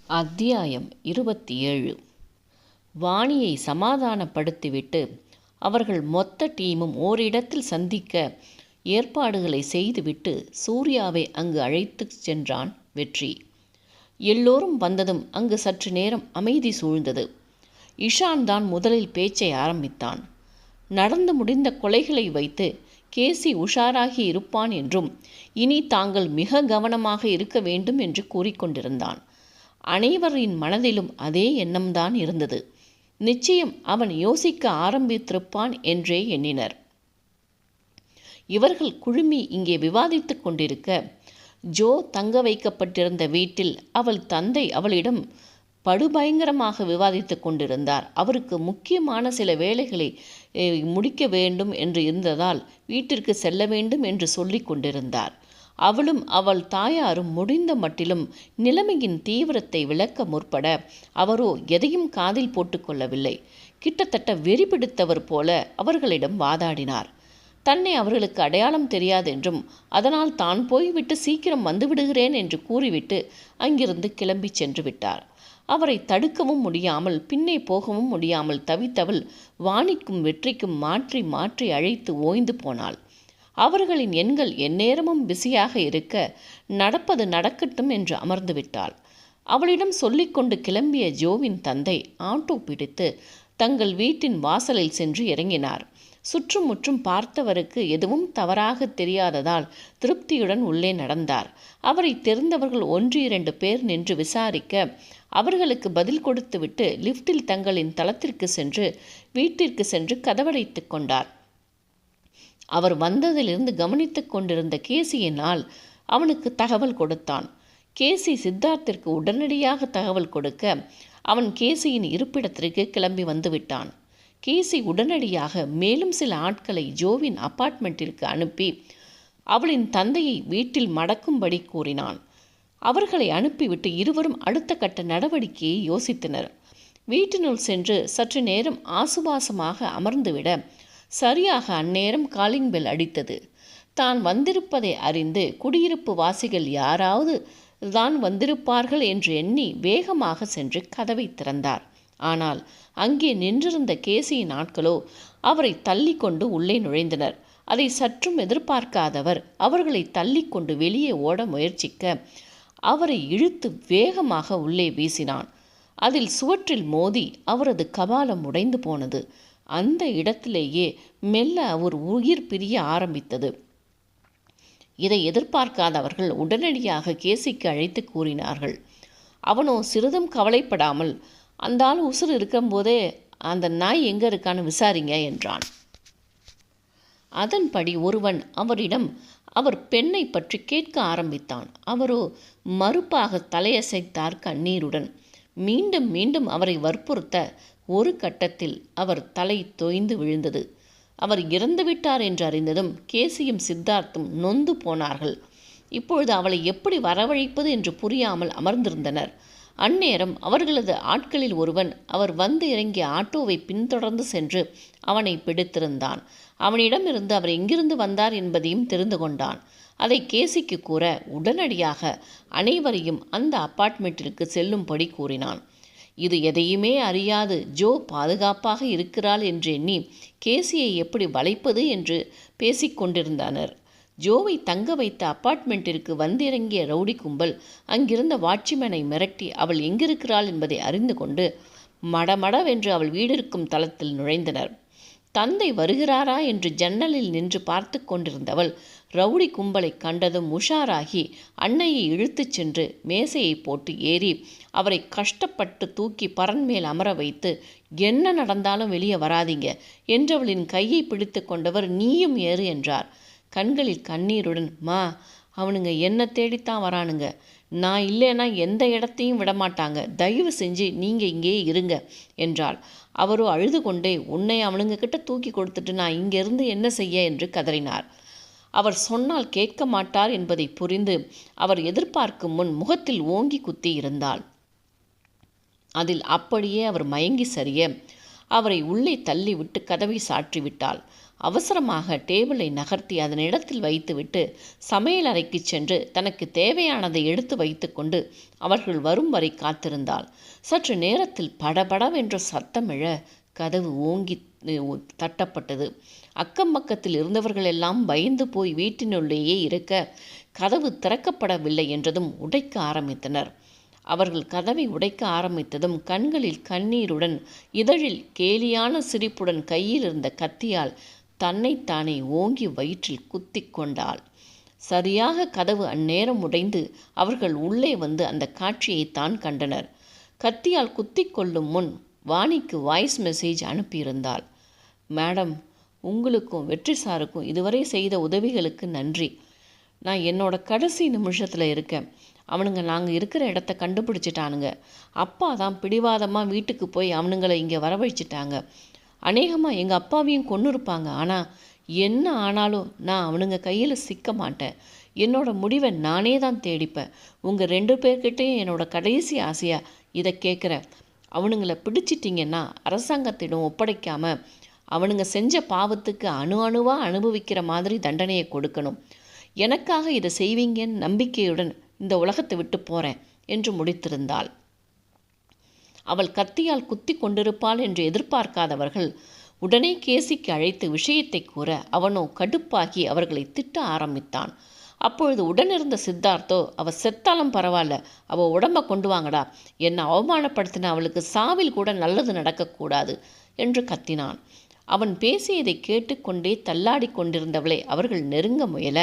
அத்தியாயம் 27. வாணியை சமாதானப்படுத்திவிட்டு அவர்கள் மொத்த டீமும் ஓரிடத்தில் சந்திக்க ஏற்பாடுகளை செய்துவிட்டு சூர்யாவை அங்கு அழைத்து சென்றான் வெற்றி. எல்லோரும் வந்ததும் அங்கு சற்று நேரம் அமைதி சூழ்ந்தது. இஷான் தான் முதலில் பேச்சை ஆரம்பித்தான். நடந்து முடிந்த கொலைகளை வைத்து கேசி உஷாராகி இருப்பான் என்றும் இனி தாங்கள் மிக கவனமாக இருக்க வேண்டும் என்று கூறிக்கொண்டிருந்தான். அனைவரின் மனதிலும் அதே எண்ணம்தான் இருந்தது. நிச்சயம் அவன் யோசிக்க ஆரம்பித்திருப்பான் என்றே எண்ணினர். இவர்கள் குழுமி இங்கே விவாதித்துக் கொண்டிருக்க ஜோ தங்க வைக்கப்பட்டிருந்த வீட்டில் அவள் தந்தை அவளிடம் படுபயங்கரமாக விவாதித்துக் கொண்டிருந்தார். அவருக்கு முக்கியமான சில வேலைகளை முடிக்க வேண்டும் என்று இருந்ததால் வீட்டிற்கு செல்ல வேண்டும் என்று சொல்லி கொண்டிருந்தார். அவளும் அவள் தாயாரும் முடிந்த மட்டிலும் நிலைமையின் தீவிரத்தை விளக்க முற்பட அவரோ எதையும் காதில் போட்டுக்கொள்ளவில்லை. கிட்டத்தட்ட வெறி பிடித்தவர் போல அவர்களிடம் வாதாடினார். தன்னை அவர்களுக்கு அடையாளம் தெரியாதென்றும் அதனால் தான் போய்விட்டு சீக்கிரம் வந்துவிடுகிறேன் என்று கூறிவிட்டு அங்கிருந்து கிளம்பி சென்று விட்டார். அவரை தடுக்கவும் முடியாமல் பின்னே போகவும் முடியாமல் தவித்தவள் வாணிக்கும் வெற்றிக்கும் மாற்றி மாற்றி அழைத்து ஓய்ந்து போனாள். அவர்களின் எண்கள் எந்நேரமும் பிஸியாக இருக்க நடப்பது நடக்கட்டும் என்று அமர்ந்து விட்டாள். அவளிடம் சொல்லிக்கொண்டு கிளம்பிய ஜோவின் தந்தை ஆட்டோ பிடித்து தங்கள் வீட்டின் வாசலில் சென்று இறங்கினார். சுற்றும் முற்றும் பார்த்தவருக்கு எதுவும் தவறாக தெரியாததால் திருப்தியுடன் உள்ளே நடந்தார். அவரை தெரிந்தவர்கள் 1-2 பேர் நின்று விசாரிக்க அவர்களுக்கு பதில் கொடுத்துவிட்டு லிஃப்டில் தங்களின் தளத்திற்கு சென்று வீட்டிற்கு சென்று கதவடைத்து கொண்டார். அவர் வந்ததிலிருந்து கவனித்து கொண்டிருந்த கேசியினால் அவனுக்கு தகவல் கொடுத்தான். கேசி சித்தார்த்திற்கு உடனடியாக தகவல் கொடுக்க அவன் கேசியின் இருப்பிடத்திற்கு கிளம்பி வந்துவிட்டான். கேசி உடனடியாக மேலும் சில ஆட்களை ஜோவின் அப்பார்ட்மெண்ட்டிற்கு அனுப்பி அவளின் தந்தையை வீட்டில் மடக்கும்படி கூறினான். அவர்களை அனுப்பிவிட்டு இருவரும் அடுத்த கட்ட நடவடிக்கையை யோசித்தனர். வீட்டினுள் சென்று சற்று நேரம் ஆசுவாசமாக அமர்ந்துவிட சரியாக அந்நேரம் காலிங் பெல் அடித்தது. தான் வந்திருப்பதை அறிந்து குடியிருப்பு வாசிகள் யாராவது தான் வந்திருப்பார்கள் என்று எண்ணி வேகமாக சென்று கதவை திறந்தார். ஆனால் அங்கே நின்றிருந்த கேசியின் ஆட்களோ அவரை தள்ளி கொண்டு உள்ளே நுழைந்தனர். அதை சற்றும் எதிர்பார்க்காதவர் அவர்களை தள்ளி கொண்டு வெளியே ஓட முயற்சிக்க அவரை இழுத்து வேகமாக உள்ளே வீசினான். அதில் சுவற்றில் மோதி அவரது கபாலம் உடைந்து போனது. அந்த இடத்திலேயே மெல்ல ஒரு உயிர் பிரிய ஆரம்பித்தது. இதை எதிர்பார்க்காதவர்கள் உடனடியாக கேசிக்கு அழைத்து கூறினார்கள். அவனோ சிறிதும் கவலைப்படாமல், அந்த ஆள் உசுறு இருக்கும்போதே அந்த நாய் எங்கே இருக்கான்னு விசாரிங்க என்றான். அதன்படி ஒருவன் அவரிடம் அவர் பெண்ணை பற்றி கேட்க ஆரம்பித்தான். அவரோ மறுப்பாக தலையசைத்தார் கண்ணீருடன். மீண்டும் மீண்டும் அவரை வற்புறுத்த ஒரு கட்டத்தில் அவர் தலை தொய்ந்து விழுந்தது. அவர் இறந்துவிட்டார் என்று அறிந்ததும் கேசியும் சித்தார்த்தும் நொந்து போனார்கள். இப்பொழுது அவளை எப்படி வரவழைப்பது என்று புரியாமல் அமர்ந்திருந்தனர். அந்நேரம் அவர்களது ஆட்களில் ஒருவன் அவர் வந்து இறங்கிய ஆட்டோவை பின்தொடர்ந்து சென்று அவனை பிடித்திருந்தான். அவனிடமிருந்து அவர் எங்கிருந்து வந்தார் என்பதையும் தெரிந்து கொண்டான். அதை கேசிக்கு கூற உடனடியாக அனைவரையும் அந்த அப்பார்ட்மெண்ட்டிற்கு செல்லும்படி கூறினான். இது எதையுமே அறியாது ஜோ பாதுகாப்பாக இருக்கிறாள் என்று எண்ணி கேசியை எப்படி வளைப்பது என்று பேசிக்கொண்டிருந்தனர். ஜோவை தங்க வைத்த அப்பார்ட்மெண்ட்டிற்கு வந்திறங்கிய ரவுடி கும்பல் அங்கிருந்த வாட்ச்மேனை மிரட்டி அவள் எங்கிருக்கிறாள் என்பதை அறிந்து கொண்டு மடமடவென்று அவள் வீடிருக்கும் தளத்தில் நுழைந்தனர். தந்தை வருகிறாரா என்று ஜன்னலில் நின்று பார்த்து கொண்டிருந்தவள் ரவுடி கும்பலை கண்டதும் உஷாராகி அன்னையை இழுத்துச் சென்று மேசையை போட்டு ஏறி அவரை கஷ்டப்பட்டு தூக்கி பரன்மேல் அமர வைத்து, என்ன நடந்தாலும் வெளியே வராதீங்க என்றவளின் கையை பிடித்து கொண்டவர் நீயும் ஏறு என்றார். கண்களில் கண்ணீருடன், மா அவனுங்க என்ன தேடித்தான் வரானுங்க, நான் இல்லைன்னா எந்த இடத்தையும் விடமாட்டாங்க, தயவு செஞ்சு நீங்கள் இங்கே இருங்க என்றாள். அவரோ அழுது கொண்டே, உன்னை அவனுங்க கிட்ட தூக்கி கொடுத்துட்டு நான் இங்கிருந்து என்ன செய்ய என்று கதறினார். அவர் சொன்னால் கேட்க மாட்டார் என்பதை புரிந்து அவர் எதிர்பார்க்கும் முன் முகத்தில் ஓங்கி குத்தி இருந்தாள். அதில் அப்படியே அவர் மயங்கி சரிய அவரை உள்ளே தள்ளிவிட்டு கதவை சாற்றிவிட்டாள். அவசரமாக டேபிளை நகர்த்தி அதன் இடத்தில் வைத்துவிட்டு சமையல் அறைக்கு சென்று தனக்கு தேவையானதை எடுத்து வைத்துக்கொண்டு அவர்கள் வரும் வரை காத்திருந்தாள். சற்று நேரத்தில் படபடவென்ற சத்தமிழ கதவு ஓங்கி தட்டப்பட்டது. அக்கம் பக்கத்தில் இருந்தவர்களெல்லாம் பயந்து போய் வீட்டினுள்ளேயே இருக்க கதவு திறக்கப்படவில்லை என்றதும் உடைக்க ஆரம்பித்தனர். அவர்கள் கதவை உடைக்க ஆரம்பித்ததும் கண்களில் கண்ணீருடன் இதழில் கேலியான சிரிப்புடன் கையில் இருந்த கத்தியால் தன்னைத்தானே ஓங்கி வயிற்றில் குத்தி கொண்டாள். சரியாக கதவு அந்நேரம் உடைந்து அவர்கள் உள்ளே வந்து அந்த காட்சியை தான் கண்டனர். கத்தியால் குத்தி கொள்ளும் முன் வாணிக்கு வாய்ஸ் மெசேஜ் அனுப்பியிருந்தாள். மேடம், உங்களுக்கும் வெற்றி சாருக்கும் இதுவரை செய்த உதவிகளுக்கு நன்றி. நான் என்னோட கடைசி நிமிஷத்தில் இருக்கேன். அவனுங்க நாங்கள் இருக்கிற இடத்த கண்டுபிடிச்சிட்டானுங்க. அப்பா தான் பிடிவாதமாக வீட்டுக்கு போய் அவனுங்களை இங்கே வரவழைச்சிட்டாங்க. அநேகமாக எங்கள் அப்பாவையும் கொன்று இருப்பாங்க. ஆனால் என்ன ஆனாலும் நான் அவனுங்க கையில் சிக்க மாட்டேன். என்னோட முடிவை நானே தான் தேடிப்பேன். உங்கள் 2 பேர்கிட்டையும் என்னோட கடைசி ஆசையாக இதை கேட்குறேன். அவனுங்களை பிடிச்சிட்டிங்கன்னா அரசாங்கத்திடம் ஒப்படைக்காமல் அவனுங்க செஞ்ச பாவத்துக்கு அணுவாக அனுபவிக்கிற மாதிரி தண்டனையை கொடுக்கணும். எனக்காக இதை செய்வீங்கன்னு நம்பிக்கையுடன் இந்த உலகத்தை விட்டு போகிறேன் என்று முடித்திருந்தாள். அவள் கத்தியால் குத்தி கொண்டிருப்பாள் என்று எதிர்பார்க்காதவர்கள் உடனே கேசிக்கு அழைத்து விஷயத்தை கூற அவனோ கடுப்பாகி அவர்களை திட்ட ஆரம்பித்தான். அப்பொழுது உடனிருந்த சித்தார்த்தோ, அவள் செத்தாலும் பரவாயில்ல, அவள் உடம்பை கொண்டு வாங்கடா, என்னை அவமானப்படுத்தின அவளுக்கு சாவில் கூட நல்லது நடக்கக்கூடாது என்று கத்தினான். அவன் பேசியதை கேட்டுக்கொண்டே தள்ளாடி கொண்டிருந்தவளை அவர்கள் நெருங்க முயல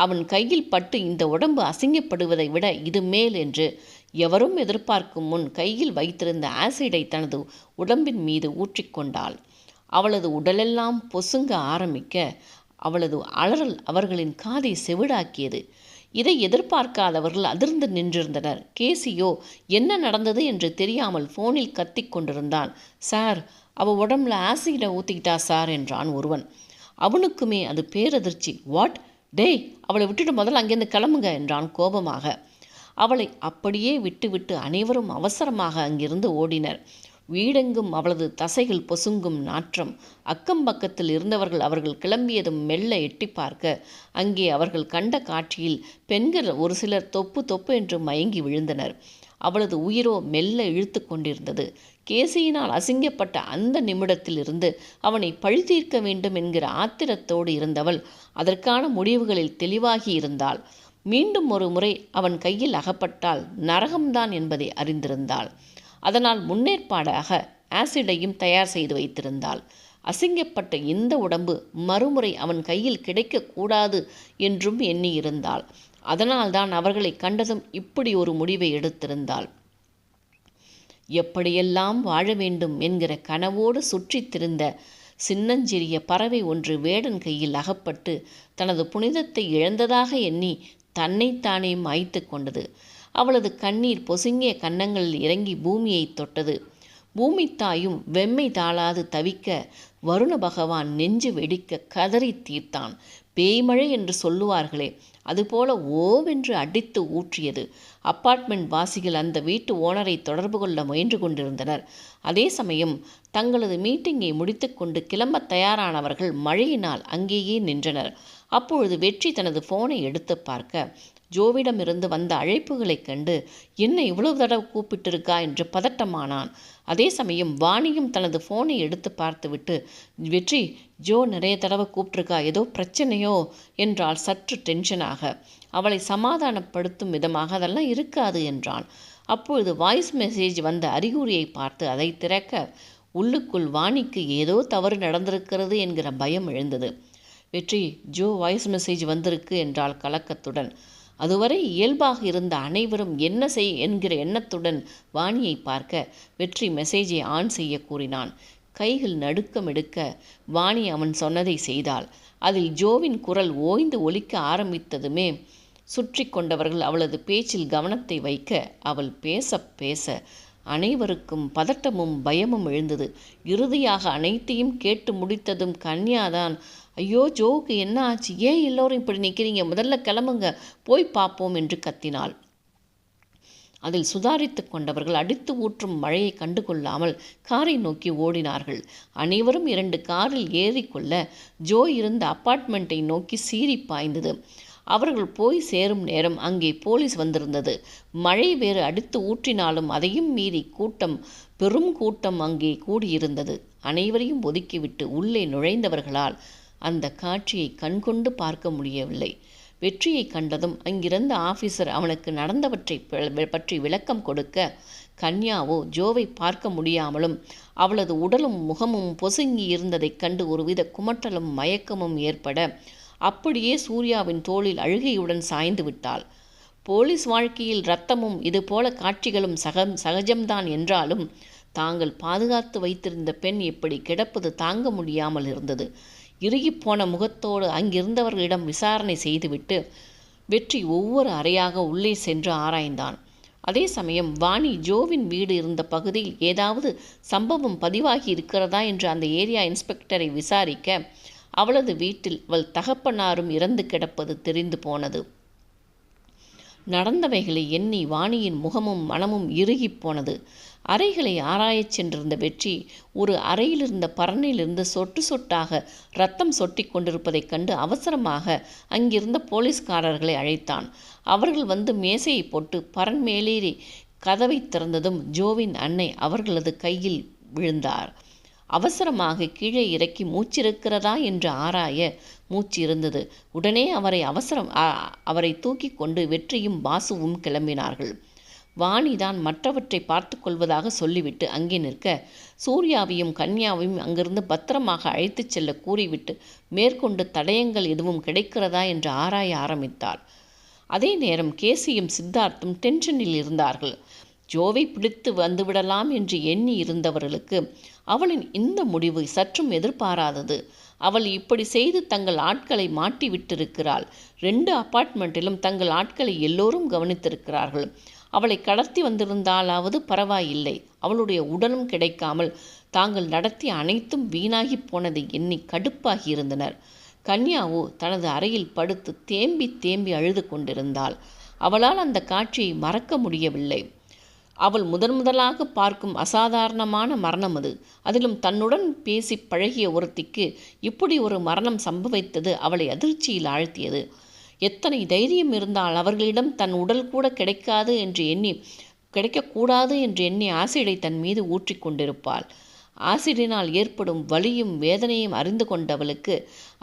அவன் கையில் பட்டு இந்த உடம்பு அசிங்கப்படுவதை விட இது மேல் என்று எவரும் எதிர்பார்க்கும் முன் கையில் வைத்திருந்த ஆசிடை தனது உடம்பின் மீது ஊற்றிக்கொண்டாள். அவளது உடலெல்லாம் பொசுங்க ஆரம்பிக்க அவளது அலறல் அவர்களின் காதை செவிடாக்கியது. இதை எதிர்பார்க்காதவர்கள் அதிர்ந்து நின்றிருந்தனர். கேசியோ என்ன நடந்தது என்று தெரியாமல் ஃபோனில் கத்தி கொண்டிருந்தான். சார், அவள் உடம்புல ஆசிடை ஊற்றிக்கிட்டா சார் என்றான் ஒருவன். அவனுக்குமே அது பேரதிர்ச்சி. வாட்? டேய், அவளை விட்டுட்டு முதல்ல அங்கேருந்து கிளம்புங்க என்றான் கோபமாக. அவளை அப்படியே விட்டுவிட்டு அனைவரும் அவசரமாக அங்கிருந்து ஓடினர். வீடெங்கும் அவளது தசைகள் பொசுங்கும் நாற்றம். அக்கம் பக்கத்தில் இருந்தவர்கள் அவர்கள் கிளம்பியதும் மெல்ல எட்டி பார்க்க அங்கே அவர்கள் கண்ட காட்சியில் பெண்கள் ஒரு சிலர் தொப்பு தொப்பு என்று மயங்கி விழுந்தனர். அவளது உயிரோ மெல்ல இழுத்து கொண்டிருந்தது. கேசியினால் அசிங்கப்பட்ட அந்த நிமிடத்தில் இருந்து அவனை பழி தீர்க்க வேண்டும் என்கிற ஆத்திரத்தோடு இருந்தவள் அதற்கான முடிவுகளில் தெளிவாகி இருந்தாள். மீண்டும் ஒரு முறை அவன் கையில் அகப்பட்டால் நரகம்தான் என்பதை அறிந்திருந்தாள். அதனால் முன்னேற்பாடாக ஆசிடையும் தயார் செய்து வைத்திருந்தாள். அசிங்கப்பட்ட இந்த உடம்பு மறுமுறை அவன் கையில் கிடைக்கக்கூடாது என்றும் எண்ணியிருந்தாள். அதனால்தான் அவர்களை கண்டதும் இப்படி ஒரு முடிவை எடுத்திருந்தாள். எப்படியெல்லாம் வாழ வேண்டும் என்கிற கனவோடு சுற்றித் திரிந்த சின்னஞ்சிறிய பறவை ஒன்று வேடன் கையில் அகப்பட்டு தனது புனிதத்தை இழந்ததாக எண்ணி தன்னைத்தானே மாய்த்து கொண்டது. அவளது கண்ணீர் பொசுங்கிய கன்னங்களில் இறங்கி பூமியை தொட்டது. பூமி தாயும் வெம்மை தாளாது தவிக்க வருண பகவான் நெஞ்சு வெடிக்க கதறி தீர்த்தான். பேய்மழை என்று சொல்லுவார்களே, அதுபோல ஓவென்று அடித்து ஊற்றியது. அப்பார்ட்மெண்ட் வாசிகள் அந்த வீட்டு ஓனரை தொடர்பு கொள்ள முயன்று கொண்டிருந்தனர். அதே சமயம் தங்களது மீட்டிங்கை முடித்துக்கொண்டு கிளம்ப தயாரானவர்கள் மழையினால் அங்கேயே நின்றனர். அப்பொழுது வெற்றி தனது போனை எடுத்து பார்க்க ஜோவிடமிருந்து வந்த அழைப்புகளைக் கண்டு என்ன இவ்வளவு தடவை கூப்பிட்டிருக்கா என்று பதட்டமானான். அதே சமயம் வாணியும் தனது போனை எடுத்து பார்த்துவிட்டு, வெற்றி, ஜோ நிறைய தடவை கூப்பிட்டிருக்கா, ஏதோ பிரச்சனையோ என்றால் சற்று டென்ஷனாக. அவளை சமாதானப்படுத்தும் விதமாக அதெல்லாம் இருக்காது என்றான். அப்பொழுது வாய்ஸ் மெசேஜ் வந்த அறிகுறியை பார்த்து அதை திறக்க உள்ளுக்குள் வாணிக்கு ஏதோ தவறு நடந்திருக்கிறது என்கிற பயம் எழுந்தது. வெற்றி, ஜோ வாய்ஸ் மெசேஜ் வந்திருக்கு என்றால் கலக்கத்துடன். அதுவரை இயல்பாக இருந்த அனைவரும் என்ன செய் என்கிற எண்ணத்துடன் வாணியை பார்க்க வெற்றி மெசேஜை ஆன் செய்ய கூறினான். கைகள் நடுக்கம் எடுக்க வாணி அவன் சொன்னதை செய்தாள். அதில் ஜோவின் குரல் ஓய்ந்து ஒலிக்க ஆரம்பித்ததுமே சுற்றி கொண்டவர்கள் அவளது பேச்சில் கவனத்தை வைக்க அவள் பேச பேச அனைவருக்கும் பதட்டமும் பயமும் எழுந்தது. இறுதியாக அனைத்தையும் கேட்டு முடித்ததும் கன்யாதான், ஐயோ ஜோவுக்கு என்ன ஆச்சு, ஏன் எல்லோரும் இப்படி நிற்கிறீங்க, முதல்ல கிளம்புங்க, போய் பார்ப்போம் என்று கத்தினாள். அதில் சுதாரித்து கொண்டவர்கள் அடித்து ஊற்றும் மழையை கண்டுகொள்ளாமல் காரை நோக்கி ஓடினார்கள். அனைவரும் 2 காரில் ஏறிக்கொள்ள ஜோ இருந்த அப்பார்ட்மெண்ட்டை நோக்கி சீறி பாய்ந்தது. அவர்கள் போய் சேரும் நேரம் அங்கே போலீஸ் வந்திருந்தது. மழை வேறு அடித்து ஊற்றினாலும் அதையும் மீறி பெரும் கூட்டம் அங்கே கூடியிருந்தது. அனைவரையும் ஒதுக்கிவிட்டு உள்ளே நுழைந்தவர்களால் அந்த காட்சியை கண்கொண்டு பார்க்க முடியவில்லை. வெற்றியை கண்டதும் அங்கிருந்த ஆபீசர் அவனுக்கு நடந்தவற்றை பற்றி விளக்கம் கொடுக்க, கன்யாவோ ஜோவை பார்க்க முடியாமலும் அவளது உடலும் முகமும் பொசுங்கி இருந்ததைக் கண்டு ஒருவித குமட்டலும் மயக்கமும் ஏற்பட அப்படியே சூர்யாவின் தோளில் அழுகையுடன் சாய்ந்து விட்டாள். போலீஸ் வாழ்க்கையில் இரத்தமும் இதுபோல காட்சிகளும் சகஜம்தான் என்றாலும் தாங்கள் பாதுகாத்து வைத்திருந்த பெண் இப்படி கிடப்பது தாங்க முடியாமல் இருந்தது. இறுகிப்போன முகத்தோடு அங்கிருந்தவர்களிடம் விசாரணை செய்துவிட்டு வெற்றி ஒவ்வொரு அறையாக உள்ளே சென்று ஆராய்ந்தான். அதே சமயம் வாணி ஜோவின் வீடு இருந்த பகுதியில் ஏதாவது சம்பவம் பதிவாகி இருக்கிறதா என்று அந்த ஏரியா இன்ஸ்பெக்டரை விசாரிக்க, அவளது வீட்டில் அவள் தகப்பனாரும் இறந்து கிடப்பது தெரிந்து போனது. நடந்தவைகளை எண்ணி வாணியின் முகமும் மனமும் இறுகிப் போனது. அறைகளை ஆராயச் சென்றிருந்த வெற்றி ஒரு அறையிலிருந்த பரணிலிருந்து சொட்டு சொட்டாக இரத்தம் சொட்டி கொண்டிருப்பதைக் கண்டு அவசரமாக அங்கிருந்த போலீஸ்காரர்களை அழைத்தான். அவர்கள் வந்து மேசையை போட்டு பரன் மேலேறி கதவை திறந்ததும் ஜோவின் அன்னை அவர்களது கையில் விழுந்தார். அவசரமாக கீழே இறக்கி மூச்சிருக்கிறதா என்று ஆராய மூச்சு இருந்தது. உடனே அவரை தூக்கி கொண்டு வெற்றியும் பாசுவும் கிளம்பினார்கள். வாணிதான் மற்றவற்றை பார்த்து கொள்வதாக சொல்லிவிட்டு அங்கே நிற்க, சூர்யாவையும் கன்யாவையும் அங்கிருந்து பத்திரமாக அழைத்துச் செல்ல கூறிவிட்டு மேற்கொண்டு தடயங்கள் எதுவும் கிடைக்கிறதா என்று ஆராய ஆரம்பித்தாள். அதே நேரம் கேசியும் சித்தார்த்தும் டென்ஷனில் இருந்தார்கள். ஜோவை பிடித்து வந்துவிடலாம் என்று எண்ணி இருந்தவர்களுக்கு அவளின் இந்த முடிவு சற்றும் எதிர்பாராதது. அவள் இப்படி செய்து தங்கள் ஆட்களை மாட்டி விட்டிருக்கிறாள். 2 அப்பார்ட்மெண்ட்டிலும் தங்கள் ஆட்களை எல்லோரும் கவனித்திருக்கிறார்கள். அவளை கடத்தி வந்திருந்தாலாவது பரவாயில்லை. அவளுடைய உடலும் கிடைக்காமல் தாங்கள் நடத்திய அனைத்தும் வீணாகி போனதை எண்ணி கடுப்பாகி இருந்தனர். கன்யாவோ தனது அறையில் படுத்து தேம்பி தேம்பி அழுது கொண்டிருந்தாள். அவளால் அந்த காட்சியை மறக்க முடியவில்லை. அவள் முதலாக பார்க்கும் அசாதாரணமான மரணம் அது. அதிலும் தன்னுடன் பேசி பழகிய ஒருத்திக்கு இப்படி ஒரு மரணம் சம்பவித்தது அவளை அதிர்ச்சியில் ஆழ்த்தியது. எத்தனை தைரியம் இருந்தால் அவர்களிடம் தன் உடல் கூட கிடைக்கக்கூடாது என்று எண்ணி ஆசிடை தன் மீது ஊற்றி கொண்டிருப்பாள். ஆசிடினால் ஏற்படும் வலியும் வேதனையும் அறிந்து கொண்டவளுக்கு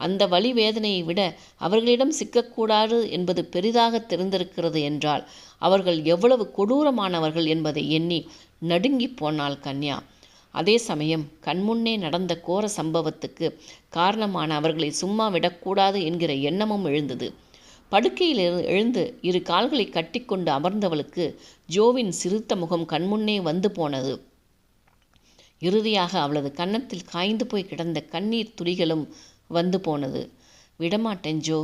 அந்த வலி வேதனையை விட அவர்களிடம் சிக்கக்கூடாது என்பது பெரிதாக தெரிந்திருக்கிறது என்றால் அவர்கள் எவ்வளவு கொடூரமானவர்கள் என்பதை எண்ணி நடுங்கி போனாள் கன்யா. அதே சமயம் கண்முன்னே நடந்த கோர சம்பவத்துக்கு காரணமான அவர்களை சும்மா விடக்கூடாது என்கிற எண்ணமும் எழுந்தது. படுக்கையில் எழுந்து 2 கால்களை கட்டிக்கொண்டு அமர்ந்தவளுக்கு ஜோவின் சிறுத்த முகம் கண்முன்னே வந்து போனது. இறுதியாக அவளது கன்னத்தில் காய்ந்து போய் கிடந்த கண்ணீர் துளிகளும் வந்து போனது. விடமாட்டேன் ஜோ,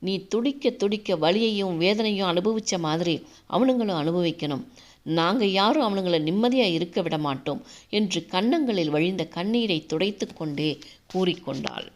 நீ துடிக்க துடிக்க வலியையும் வேதனையும் அனுபவித்த மாதிரி அவனுங்களும் அனுபவிக்கணும். நாங்கள் யாரும் அவனுங்களை நிம்மதியாக இருக்க விட மாட்டோம் என்று கன்னங்களில் வழிந்த கண்ணீரை துடைத்து கொண்டே கூறிக்கொண்டாள்.